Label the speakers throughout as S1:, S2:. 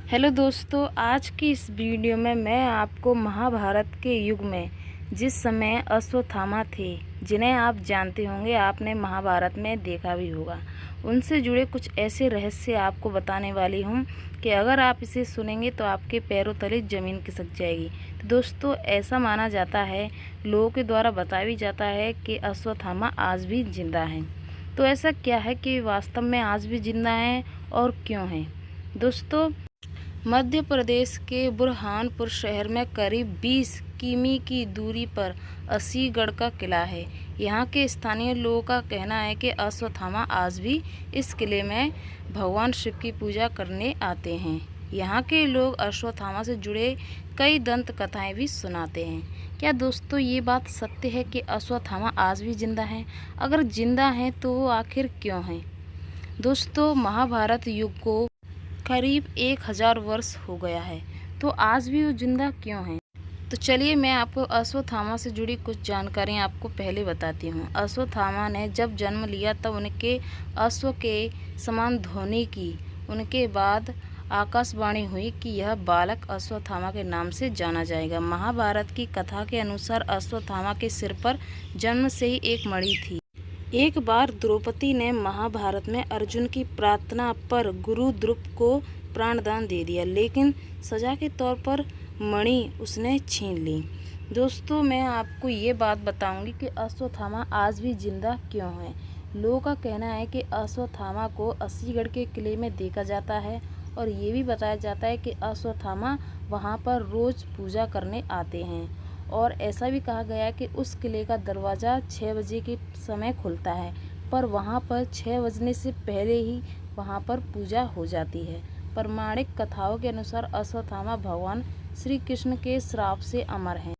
S1: Hello दोस्तों, आज की इस वीडियो में मैं आपको महाभारत के युग में जिस समय अश्वत्थामा थे, जिन्हें आप जानते होंगे, आपने महाभारत में देखा भी होगा, उनसे जुड़े कुछ ऐसे रहस्य आपको बताने वाली हूँ कि अगर आप इसे सुनेंगे तो आपके पैरों तले ज़मीन खिसक जाएगी। तो दोस्तों, ऐसा माना जाता है, लोगों के द्वारा बताया भी जाता है कि अश्वत्थामा आज भी जिंदा हैं। तो ऐसा क्या है कि वास्तव में आज भी जिंदा हैं और क्यों हैं? दोस्तों, मध्य प्रदेश के बुरहानपुर शहर में करीब 20 किमी की दूरी पर असीगढ़ का किला है। यहाँ के स्थानीय लोगों का कहना है कि अश्वत्थामा आज भी इस किले में भगवान शिव की पूजा करने आते हैं। यहाँ के लोग अश्वत्थामा से जुड़े कई दंत कथाएं भी सुनाते हैं। क्या दोस्तों, ये बात सत्य है कि अश्वत्थामा आज भी जिंदा हैं? अगर जिंदा हैं तो वो आखिर क्यों हैं? दोस्तों, महाभारत युग को करीब 1000 वर्ष हो गया है, तो आज भी वो जिंदा क्यों हैं? तो चलिए मैं आपको अश्वत्थामा से जुड़ी कुछ जानकारियाँ आपको पहले बताती हूँ। अश्वत्थामा ने जब जन्म लिया तब उनके अश्व के समान ध्वनि की। उनके बाद आकाशवाणी हुई कि यह बालक अश्वत्थामा के नाम से जाना जाएगा। महाभारत की कथा के अनुसार अश्वत्थामा के सिर पर जन्म से ही एक मणि थी। एक बार द्रौपदी ने महाभारत में अर्जुन की प्रार्थना पर गुरु द्रुप को प्राणदान दे दिया, लेकिन सजा के तौर पर मणि उसने छीन ली। दोस्तों, मैं आपको ये बात बताऊंगी कि अश्वत्थामा आज भी जिंदा क्यों है। लोगों का कहना है कि अश्वत्थामा को असीगढ़ के किले में देखा जाता है और ये भी बताया जाता है कि अश्वत्थामा वहाँ पर रोज़ पूजा करने आते हैं। और ऐसा भी कहा गया है कि उस किले का दरवाज़ा 6 बजे के समय खुलता है, पर वहाँ पर 6 बजने से पहले ही वहाँ पर पूजा हो जाती है। पौराणिक कथाओं के अनुसार अश्वत्थामा भगवान श्री कृष्ण के श्राप से अमर हैं।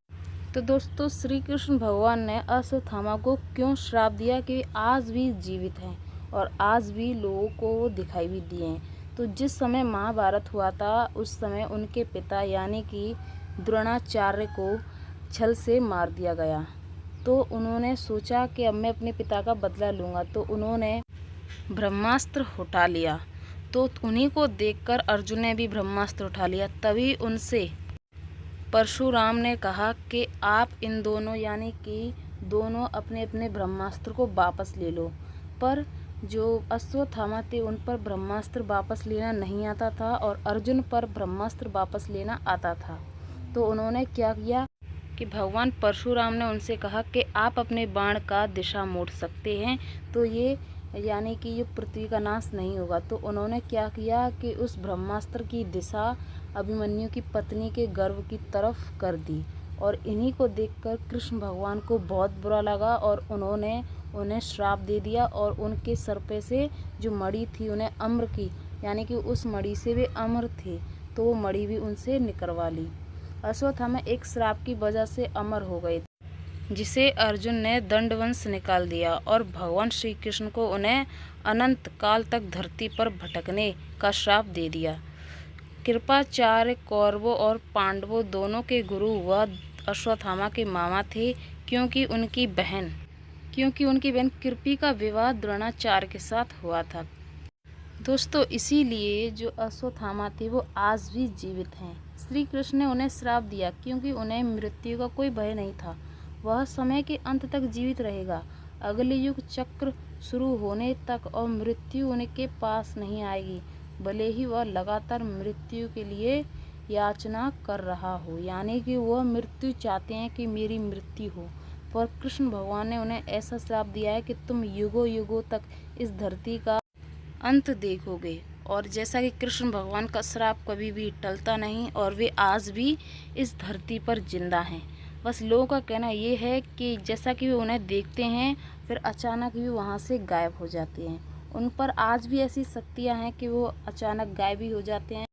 S1: तो दोस्तों, श्री कृष्ण भगवान ने अश्वत्थामा को क्यों श्राप दिया कि आज भी जीवित हैं और आज भी लोगों को दिखाई भी दिए हैं? तो जिस समय महाभारत हुआ था, उस समय उनके पिता यानी कि द्रोणाचार्य को छल से मार दिया गया। तो उन्होंने सोचा कि अब मैं अपने पिता का बदला लूँगा, तो उन्होंने ब्रह्मास्त्र उठा लिया। तो उन्हीं को देखकर अर्जुन ने भी ब्रह्मास्त्र उठा लिया। तभी उनसे परशुराम ने कहा कि आप इन दोनों यानी कि दोनों अपने अपने ब्रह्मास्त्र को वापस ले लो। पर जो अश्वत्थामा थे, उन पर ब्रह्मास्त्र वापस लेना नहीं आता था और अर्जुन पर ब्रह्मास्त्र वापस लेना आता था। तो उन्होंने क्या किया कि भगवान परशुराम ने उनसे कहा कि आप अपने बाण का दिशा मोड़ सकते हैं, तो ये यानी कि ये पृथ्वी का नाश नहीं होगा। तो उन्होंने क्या किया कि उस ब्रह्मास्त्र की दिशा अभिमन्यु की पत्नी के गर्भ की तरफ कर दी। और इन्हीं को देखकर कृष्ण भगवान को बहुत बुरा लगा और उन्होंने उन्हें श्राप दे दिया और उनके सर पे से जो मणि थी उन्हें अम्र की, यानी कि उस मणि से वे अमर थे, तो वो मणि भी उनसे निकलवा ली। अश्वत्थामा एक श्राप की वजह से अमर हो गए, जिसे अर्जुन ने दंडवंश निकाल दिया और भगवान श्री कृष्ण को उन्हें अनंत काल तक धरती पर भटकने का श्राप दे दिया। कृपाचार्य कौरवों और पांडवों दोनों के गुरु व अश्वत्थामा के मामा थे, क्योंकि उनकी बहन कृपी का विवाह द्रोणाचार्य के साथ हुआ था। दोस्तों, इसीलिए जो अश्वत्थामा थे वो आज भी जीवित हैं। श्री कृष्ण ने उन्हें श्राप दिया क्योंकि उन्हें मृत्यु का कोई भय नहीं था। वह समय के अंत तक जीवित रहेगा, अगले युग चक्र शुरू होने तक, और मृत्यु उनके पास नहीं आएगी, भले ही वह लगातार मृत्यु के लिए याचना कर रहा हो। यानी कि वह मृत्यु चाहते हैं कि मेरी मृत्यु हो, पर कृष्ण भगवान ने उन्हें ऐसा श्राप दिया है कि तुम युगों युगों तक इस धरती का अंत देखोगे। और जैसा कि कृष्ण भगवान का श्राप कभी भी टलता नहीं और वे आज भी इस धरती पर जिंदा हैं। बस लोगों का कहना ये है कि जैसा कि वे उन्हें देखते हैं, फिर अचानक भी वहाँ से गायब हो जाते हैं। उन पर आज भी ऐसी शक्तियाँ हैं कि वो अचानक गायब भी हो जाते हैं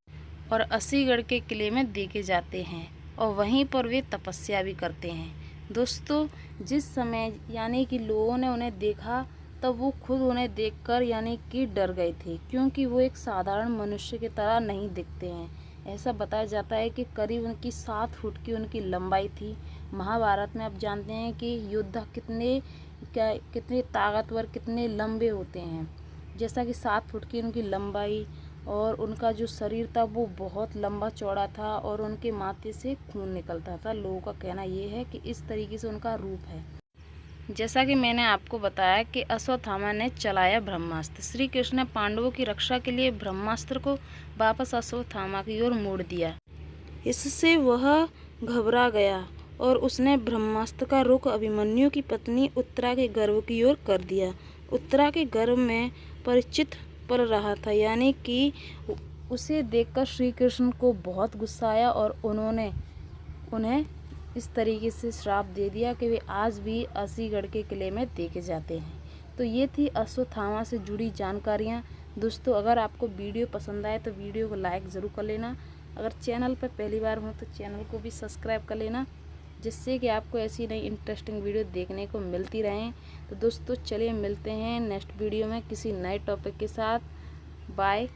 S1: और असीगढ़ के किले में देखे जाते हैं और वहीं पर वे तपस्या भी करते हैं। दोस्तों, जिस समय यानी कि लोगों ने उन्हें देखा, तब वो खुद उन्हें देखकर यानी कि डर गए थे, क्योंकि वो एक साधारण मनुष्य की तरह नहीं दिखते हैं। ऐसा बताया जाता है कि करीब उनकी 7 फुट की उनकी लंबाई थी। महाभारत में आप जानते हैं कि योद्धा कितने ताकतवर, कितने लंबे होते हैं। जैसा कि 7 फुट की उनकी लंबाई और उनका जो शरीर था वो बहुत लंबा चौड़ा था और उनके माथे से खून निकलता था। लोगों का कहना ये है कि इस तरीके से उनका रूप है। जैसा कि मैंने आपको बताया कि अश्वत्थामा ने चलाया ब्रह्मास्त्र। श्री कृष्ण ने पांडवों की रक्षा के लिए ब्रह्मास्त्र को वापस अश्वत्थामा की ओर मोड़ दिया। इससे वह घबरा गया और उसने ब्रह्मास्त्र का रुख अभिमन्यु की पत्नी उत्तरा के गर्भ की ओर कर दिया। उत्तरा के गर्भ में परीक्षित पल रहा था, यानी कि उसे देखकर श्री कृष्ण को बहुत गुस्सा आया और उन्होंने उन्हें इस तरीके से श्राप दे दिया कि वे आज भी असीगढ़ के किले में देखे जाते हैं। तो ये थी अश्वत्थामा से जुड़ी जानकारियाँ। दोस्तों, अगर आपको वीडियो पसंद आए तो वीडियो को लाइक ज़रूर कर लेना। अगर चैनल पर पहली बार हो तो चैनल को भी सब्सक्राइब कर लेना, जिससे कि आपको ऐसी नई इंटरेस्टिंग वीडियो देखने को मिलती रहें। तो दोस्तों, चलिए मिलते हैं नेक्स्ट वीडियो में किसी नए टॉपिक के साथ। बाय।